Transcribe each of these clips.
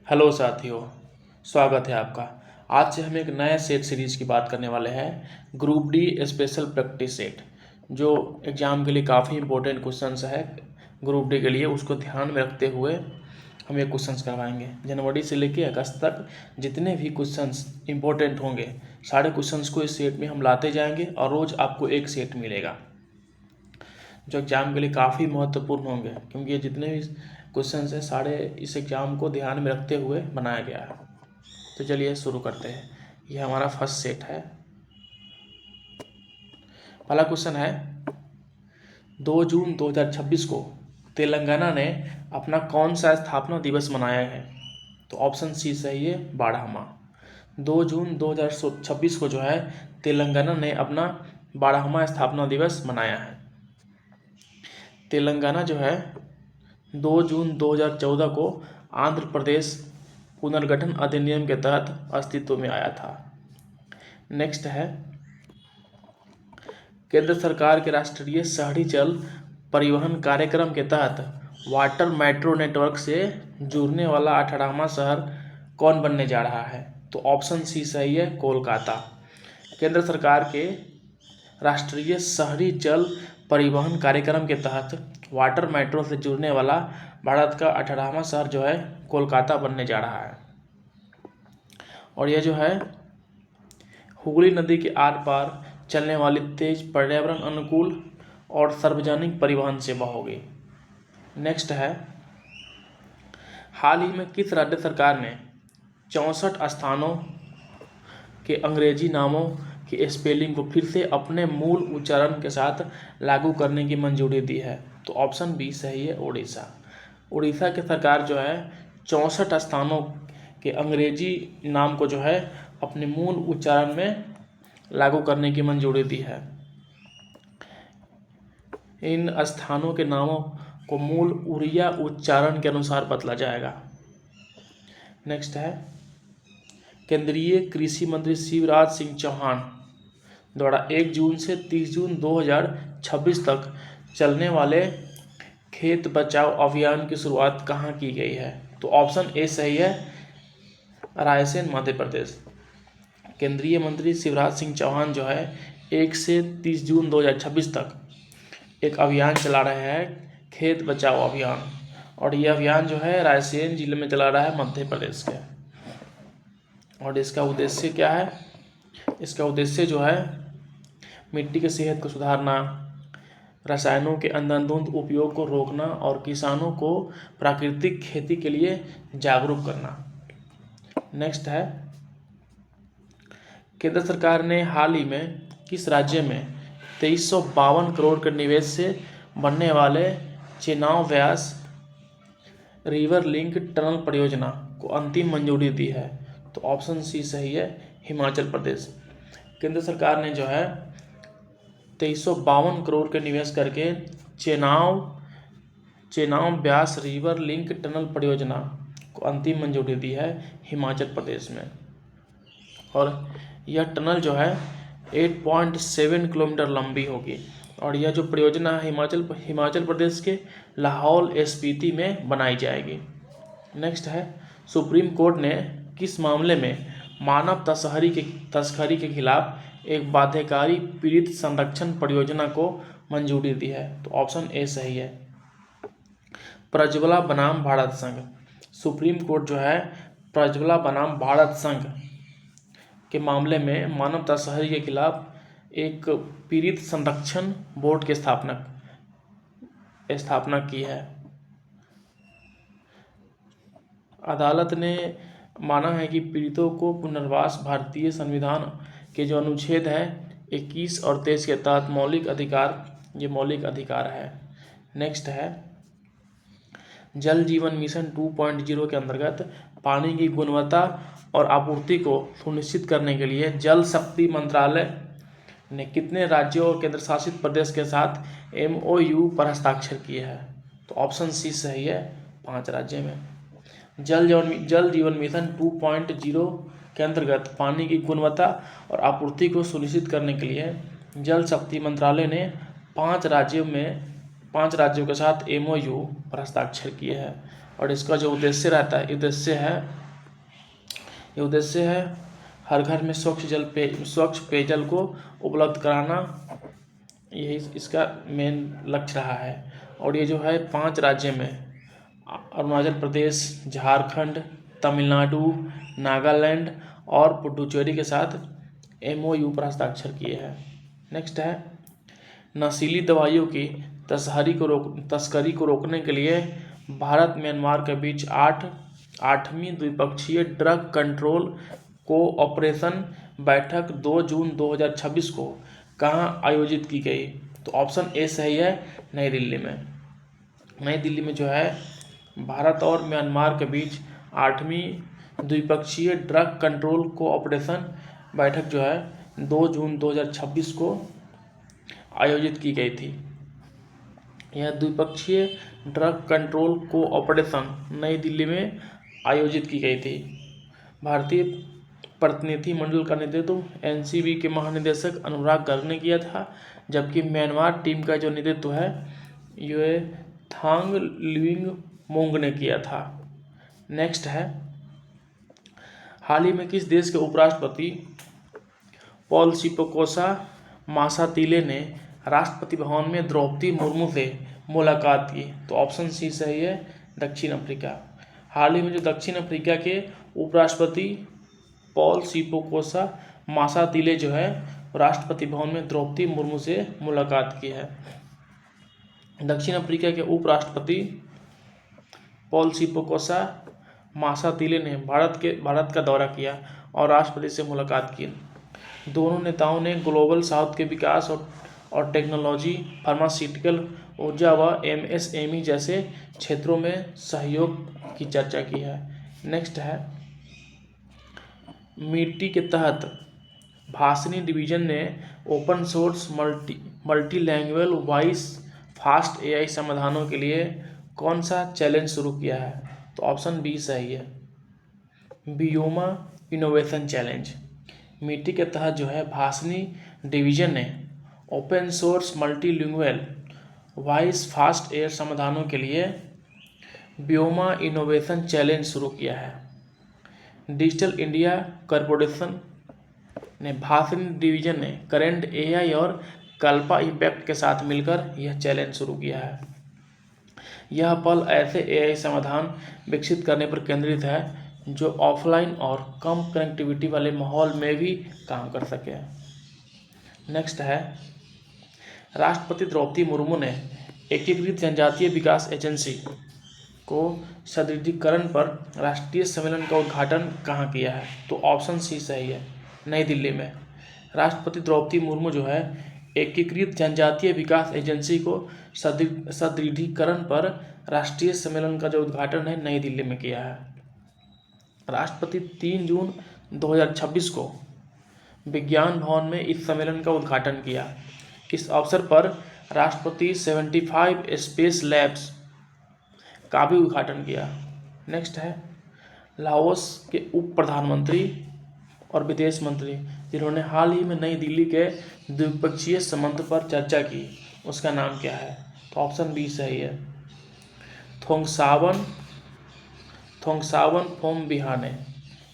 Hello साथियों, स्वागत है आपका। आज से हम एक नए सेट सीरीज की बात करने वाले हैं, group D special practice set, जो एग्ज़ाम के लिए काफ़ी इंपॉर्टेंट क्वेश्चंस है। ग्रुप डी के लिए उसको ध्यान में रखते हुए हम ये क्वेश्चंस करवाएंगे। जनवरी से लेकर अगस्त तक जितने भी क्वेश्चंस इंपॉर्टेंट होंगे, सारे क्वेश्चंस को इस सेट में हम लाते जाएंगे और रोज़ आपको एक सेट मिलेगा, जो एग्ज़ाम के लिए काफ़ी महत्वपूर्ण होंगे, क्योंकि ये जितने भी क्वेश्चंस हैं सारे इस एग्ज़ाम को ध्यान में रखते हुए बनाया गया है। तो चलिए शुरू करते हैं। ये हमारा फर्स्ट सेट है। पहला क्वेश्चन है, 2 जून 2026 को तेलंगाना ने अपना कौन सा स्थापना दिवस मनाया है? तो ऑप्शन सी सही है, बारहमा। 2 जून 2026 को जो है तेलंगाना ने अपना 12वां स्थापना दिवस मनाया है। तेलंगाना जो है 2 जून 2014 को आंध्र प्रदेश पुनर्गठन अधिनियम के तहत अस्तित्व में आया था। नेक्स्ट है, केंद्र सरकार के राष्ट्रीय शहरी जल परिवहन कार्यक्रम के तहत वाटर मेट्रो नेटवर्क से जुड़ने वाला 18वां शहर कौन बनने जा रहा है? तो ऑप्शन सी सही है, कोलकाता। केंद्र सरकार के राष्ट्रीय शहरी जल परिवहन कार्यक्रम के तहत वाटर मेट्रो से जुड़ने वाला भारत का 18वां शहर जो है कोलकाता बनने जा रहा है। और यह जो है हुगली नदी के आर पार चलने वाली तेज पर्यावरण अनुकूल और सार्वजनिक परिवहन सेवा होगी। नेक्स्ट है, हाल ही में किस राज्य सरकार ने 64 स्थानों के अंग्रेजी नामों की स्पेलिंग को फिर से अपने मूल उच्चारण के साथ लागू करने की मंजूरी दी है? तो ऑप्शन बी सही है, उड़ीसा। उड़ीसा की सरकार जो है 64 स्थानों के अंग्रेजी नाम को जो है अपने मूल उच्चारण में लागू करने की मंजूरी दी है। इन स्थानों के नामों को मूल उड़िया उच्चारण के अनुसार बदला जाएगा। नेक्स्ट है, केंद्रीय कृषि मंत्री शिवराज सिंह चौहान द्वारा 1 जून से 30 जून 2026 तक चलने वाले खेत बचाओ अभियान की शुरुआत कहाँ की गई है? तो ऑप्शन ए सही है, रायसेन मध्य प्रदेश। केंद्रीय मंत्री शिवराज सिंह चौहान जो है 1 से 30 जून 2026 तक एक अभियान चला रहे हैं, खेत बचाओ अभियान, और यह अभियान जो है रायसेन जिले में चला रहा है, मध्य प्रदेश के। और इसका उद्देश्य क्या है? इसका उद्देश्य जो है मिट्टी की सेहत को सुधारना, रसायनों के अंधाधुंध उपयोग को रोकना और किसानों को प्राकृतिक खेती के लिए जागरूक करना। नेक्स्ट है, केंद्र सरकार ने हाल ही में किस राज्य में 2352 करोड़ के निवेश से बनने वाले चेनाब व्यास रिवर लिंक टनल परियोजना को अंतिम मंजूरी दी है? तो ऑप्शन सी सही है, हिमाचल प्रदेश। केंद्र सरकार ने जो है 2352 करोड़ के निवेश करके चेनाब व्यास रिवर लिंक टनल परियोजना को अंतिम मंजूरी दी है, हिमाचल प्रदेश में। और यह टनल जो है 8.7 किलोमीटर लंबी होगी। और यह जो परियोजना है हिमाचल प्रदेश के लाहौल स्पीति में बनाई जाएगी। नेक्स्ट है, सुप्रीम कोर्ट ने किस मामले में मानव तस्करी के खिलाफ एक बाध्यकारी पीड़ित संरक्षण परियोजना को मंजूरी दी है? तो ऑप्शन ए सही है, प्रज्वला बनाम भारत संघ। सुप्रीम कोर्ट जो है प्रज्वला बनाम भारत संघ के मामले में मानव तस्करी के खिलाफ एक पीड़ित संरक्षण बोर्ड की स्थापना की है। अदालत ने माना है कि पीड़ितों को पुनर्वास भारतीय संविधान के जो अनुच्छेद है 21 और 23 के तहत मौलिक अधिकार है। नेक्स्ट है, जल जीवन मिशन 2.0 के अंतर्गत पानी की गुणवत्ता और आपूर्ति को सुनिश्चित करने के लिए जल शक्ति मंत्रालय ने कितने राज्यों और केंद्र शासित प्रदेश के साथ MOU पर हस्ताक्षर किए हैं? तो ऑप्शन सी सही है, 5 राज्य में। जल जीवन मिशन 2.0 के अंतर्गत पानी की गुणवत्ता और आपूर्ति को सुनिश्चित करने के लिए जल शक्ति मंत्रालय ने 5 राज्यों में 5 राज्यों के साथ MOU पर हस्ताक्षर किए हैं। और इसका जो उद्देश्य रहता है, ये उद्देश्य है हर घर में स्वच्छ पेयजल को उपलब्ध कराना, यही इसका मेन लक्ष्य रहा है। और ये जो है 5 राज्य में अरुणाचल प्रदेश, झारखंड, तमिलनाडु, नागालैंड और पुडुचेरी के साथ MOU पर हस्ताक्षर किए हैं। नेक्स्ट है नशीली दवाइयों की तस्करी को रोकने के लिए भारत म्यांमार के बीच 8वीं द्विपक्षीय ड्रग कंट्रोल कोऑपरेशन बैठक 2 जून 2026 को कहाँ आयोजित की गई? तो ऑप्शन ए सही है, नई दिल्ली में। नई दिल्ली में जो है भारत और म्यांमार के बीच 8वीं द्विपक्षीय ड्रग कंट्रोल कोऑपरेशन बैठक जो है 2 जून 2026 को आयोजित की गई थी। यह द्विपक्षीय ड्रग कंट्रोल कोऑपरेशन नई दिल्ली में आयोजित की गई थी। भारतीय प्रतिनिधि मंडल का नेतृत्व NCB के महानिदेशक अनुराग गर्ग ने किया था, जबकि म्यांमार टीम का जो नेतृत्व है ये थांग लिविंग मोंग ने किया था। नेक्स्ट है हाल ही में किस देश के उपराष्ट्रपति पॉल सिपोकोसा मासातिले ने राष्ट्रपति भवन में द्रौपदी मुर्मू से मुलाकात की? तो ऑप्शन सी सही है, दक्षिण अफ्रीका। हाल ही में जो दक्षिण अफ्रीका के उपराष्ट्रपति पॉल सिपोकोसा मासातिले जो है राष्ट्रपति भवन में द्रौपदी मुर्मू से मुलाकात की है। दक्षिण अफ्रीका के उपराष्ट्रपति पॉल सिपोकोसा मासातिले ने भारत का दौरा किया और राष्ट्रपति से मुलाकात की। दोनों नेताओं ने ग्लोबल साउथ के विकास और टेक्नोलॉजी, फार्मास्यूटिकल, ऊर्जा व MSME जैसे क्षेत्रों में सहयोग की चर्चा की है। नेक्स्ट है मिट्टी के तहत भाषणी डिवीजन ने open source multilanguage voice fast AI समाधानों के लिए कौन सा चैलेंज शुरू किया है? तो ऑप्शन बी सही है, बियोमा इनोवेशन चैलेंज। मिट्टी के तहत जो है भाषणी डिवीजन ने open source multilingual voice fast AI समाधानों के लिए बियोमा इनोवेशन चैलेंज शुरू किया है। डिजिटल इंडिया कॉरपोरेशन ने भाषणी डिवीजन ने करेंट AI और कल्पा इम्पैक्ट के साथ मिलकर यह चैलेंज शुरू किया है। यह पहल ऐसे AI समाधान विकसित करने पर केंद्रित है जो ऑफलाइन और कम कनेक्टिविटी वाले माहौल में भी काम कर सके। नेक्स्ट है राष्ट्रपति द्रौपदी मुर्मू ने एकीकृत जनजातीय विकास एजेंसी को सुदृढ़ीकरण पर राष्ट्रीय सम्मेलन का उद्घाटन कहाँ किया है? तो ऑप्शन सी सही है, नई दिल्ली में। राष्ट्रपति द्रौपदी मुर्मू जो है एकीकृत जनजातीय विकास एजेंसी को सुदृढ़ीकरण पर राष्ट्रीय सम्मेलन का जो उद्घाटन है नई दिल्ली में किया है। राष्ट्रपति 3 जून 2026 को विज्ञान भवन में इस सम्मेलन का उद्घाटन किया। इस अवसर पर राष्ट्रपति 75 स्पेस लैब्स का भी उद्घाटन किया। नेक्स्ट है लाओस के उप प्रधानमंत्री और विदेश मंत्री जिन्होंने हाल ही में नई दिल्ली के द्विपक्षीय संबंध पर चर्चा की, उसका नाम क्या है? तो ऑप्शन बी सही है, थोंगसावन फोमबिहाने।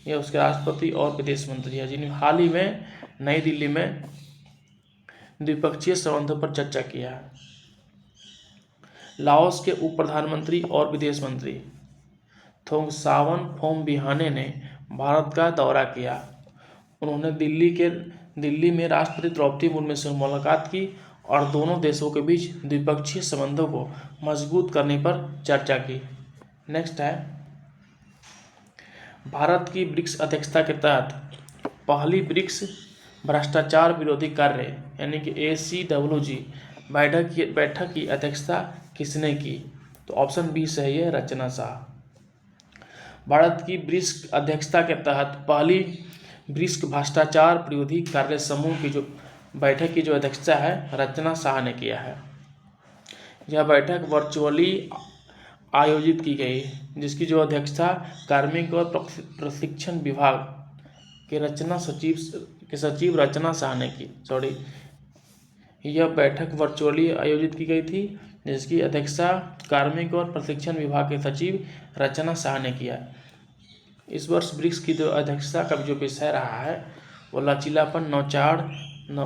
ये उसके राष्ट्रपति और विदेश मंत्री हैं जिन्होंने हाल ही में नई दिल्ली में द्विपक्षीय संबंधों पर चर्चा किया है। लाओस के उप प्रधानमंत्री और विदेश मंत्री थोंगसावन फोमबिहाने ने भारत का दौरा किया। उन्होंने दिल्ली में राष्ट्रपति द्रौपदी मुर्मू से मुलाकात की और दोनों देशों के बीच द्विपक्षीय संबंधों को मजबूत करने पर चर्चा की। नेक्स्ट है भारत की ब्रिक्स अध्यक्षता के तहत पहली ब्रिक्स भ्रष्टाचार विरोधी कार्य यानी कि ACWG बैठक की अध्यक्षता किसने की? तो ऑप्शन बी सही है, रचना शाह। भारत की ब्रिक्स अध्यक्षता के तहत पहली ब्रिक्स भ्रष्टाचार विरोधी कार्य समूह की जो बैठक की जो अध्यक्षता है रचना शाह ने किया है। यह बैठक वर्चुअली आयोजित की गई जिसकी जो अध्यक्षता कार्मिक और प्रशिक्षण विभाग के सचिव रचना शाह ने की। यह बैठक वर्चुअली आयोजित की गई थी, जिसकी अध्यक्षता कार्मिक और प्रशिक्षण विभाग के सचिव रचना शाह ने किया। इस वर्ष ब्रिक्स की जो अध्यक्षता का जो विषय रहा है वो लचीलापन, नवाचार,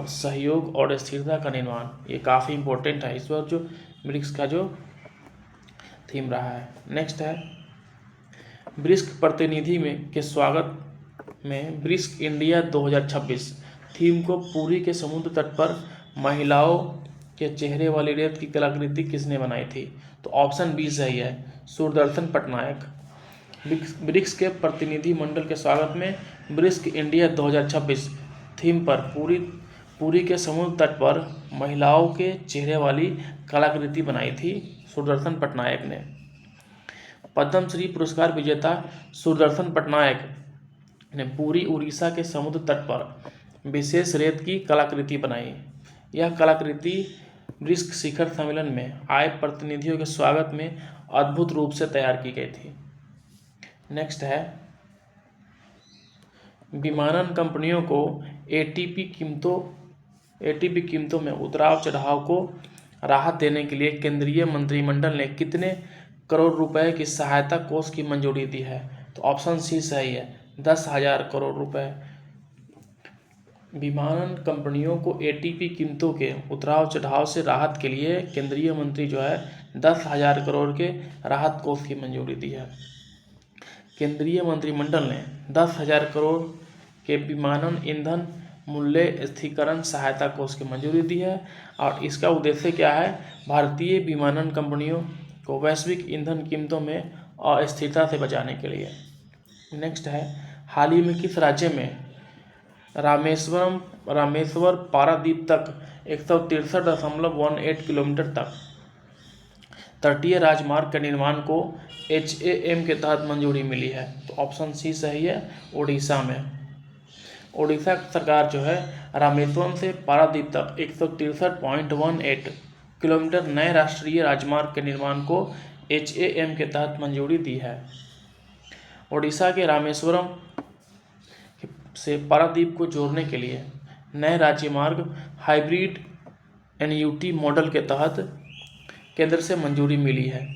सहयोग और स्थिरता का निर्माण। ये काफ़ी इम्पोर्टेंट है इस वर्ष जो ब्रिक्स का जो थीम रहा है। नेक्स्ट है ब्रिक्स प्रतिनिधि में के स्वागत में ब्रिक्स इंडिया 2026 थीम को पुरी के समुद्र तट पर महिलाओं के चेहरे वाली रेत की कलाकृति किसने बनाई थी? तो ऑप्शन बी सही है, सुदर्शन पटनायक। ब्रिक्स के प्रतिनिधि मंडल के स्वागत में ब्रिक्स इंडिया 2026 थीम पर पुरी के समुद्र तट पर महिलाओं के चेहरे वाली कलाकृति बनाई थी सुदर्शन पटनायक ने। पद्मश्री पुरस्कार विजेता सुदर्शन पटनायक ने पुरी उड़ीसा के समुद्र तट पर विशेष रेत की कलाकृति बनाई। यह कलाकृति ब्रिक्स शिखर सम्मेलन में आए प्रतिनिधियों के स्वागत में अद्भुत रूप से तैयार की गई थी। नेक्स्ट है विमानन कंपनियों को एटीपी कीमतों में उतार चढ़ाव को राहत देने के लिए केंद्रीय मंत्रिमंडल ने कितने करोड़ रुपए की सहायता कोष की मंजूरी दी है? तो ऑप्शन सी सही है, 10,000 करोड़ रुपए। विमानन कंपनियों को एटीपी कीमतों के उतार चढ़ाव से राहत के लिए केंद्रीय मंत्री जो है 10,000 करोड़ के राहत कोष की मंजूरी दी है। केंद्रीय मंत्रिमंडल ने 10,000 करोड़ के विमानन ईंधन मूल्य स्थिरीकरण सहायता कोष की मंजूरी दी है और इसका उद्देश्य क्या है? भारतीय विमानन कंपनियों को वैश्विक ईंधन कीमतों में अस्थिरता से बचाने के लिए। नेक्स्ट है हाल ही में किस राज्य में रामेश्वर पारादीप तक 163.18 किलोमीटर तक तटीय राजमार्ग के निर्माण को HAM के तहत मंजूरी मिली है? तो ऑप्शन सी सही है, ओडिशा में। ओडिशा सरकार जो है रामेश्वरम से पारादीप तक 163.18 किलोमीटर नए राष्ट्रीय राजमार्ग के निर्माण को HAM के तहत मंजूरी दी है। ओडिशा के रामेश्वरम से पारादीप को जोड़ने के लिए नए राज्य मार्ग हाइब्रिड NUT मॉडल के तहत केंद्र से मंजूरी मिली है।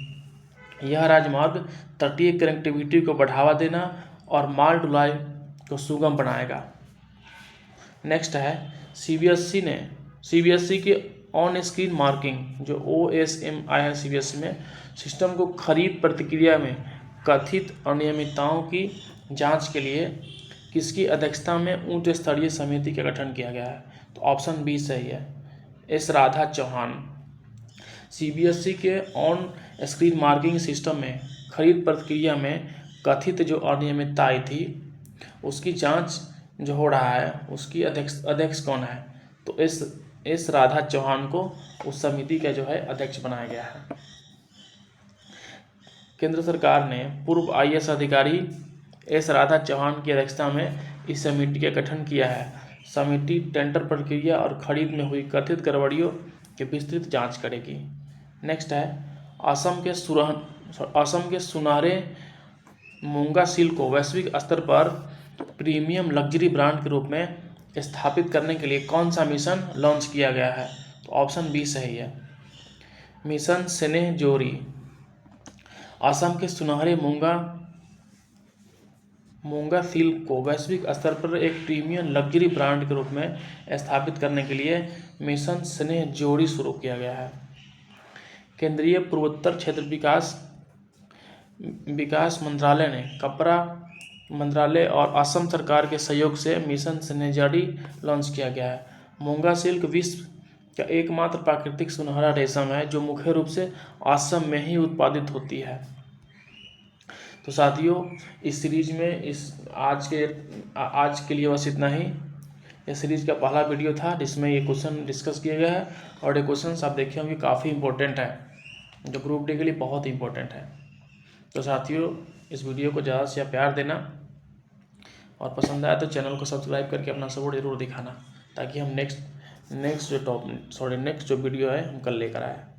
यह राजमार्ग तटीय कनेक्टिविटी को बढ़ावा देना और माल ढुलाई को सुगम बनाएगा। नेक्स्ट है CBSE के ऑन स्क्रीन मार्किंग जो OSM आया है CBSE में सिस्टम को खरीद प्रक्रिया में कथित अनियमितताओं की जांच के लिए किसकी अध्यक्षता में उच्च स्तरीय समिति का गठन किया गया है? तो ऑप्शन बी सही है, एस राधा चौहान। CBSE के ऑन स्क्रीन मार्किंग सिस्टम में खरीद प्रक्रिया में कथित जो अनियमितता आई थी उसकी जांच जो हो रहा है उसकी अध्यक्ष कौन है? तो एस राधा चौहान को उस समिति का जो है अध्यक्ष बनाया गया है। केंद्र सरकार ने पूर्व IAS अधिकारी एस राधा चौहान की अध्यक्षता में इस समिति का गठन किया है। समिति टेंडर प्रक्रिया और खरीद में हुई कथित गड़बड़ियों की विस्तृत जांच करेगी। नेक्स्ट है असम के सुनहरे मूंगा सिल्क को वैश्विक स्तर पर प्रीमियम लग्जरी ब्रांड के रूप में स्थापित करने के लिए कौन सा मिशन लॉन्च किया गया है? तो ऑप्शन बी सही है, मिशन स्नेह जोरी। असम के सुनहरे मूंगा सिल्क को वैश्विक स्तर पर एक प्रीमियम लग्जरी ब्रांड के रूप में स्थापित करने के लिए मिशन स्नेह जोड़ी शुरू किया गया है। केंद्रीय पूर्वोत्तर क्षेत्र विकास मंत्रालय ने कपड़ा मंत्रालय और असम सरकार के सहयोग से मिशन स्नेह जोड़ी लॉन्च किया गया है। मूंगा सिल्क विश्व का एकमात्र प्राकृतिक सुनहरा रेशम है जो मुख्य रूप से असम में ही उत्पादित होती है। तो साथियों इस सीरीज में आज के लिए बस इतना ही। ये सीरीज का पहला वीडियो था जिसमें ये क्वेश्चन डिस्कस किया गया है और ये क्वेश्चन आप देखे होंगे काफ़ी इंपॉर्टेंट है, जो ग्रुप डी के लिए बहुत इंपॉर्टेंट है। तो साथियों इस वीडियो को ज़्यादा से ज़्यादा प्यार देना और पसंद आया तो चैनल को सब्सक्राइब करके अपना सपोर्ट जरूर दिखाना ताकि हम नेक्स्ट जो वीडियो है हम कल लेकर आए।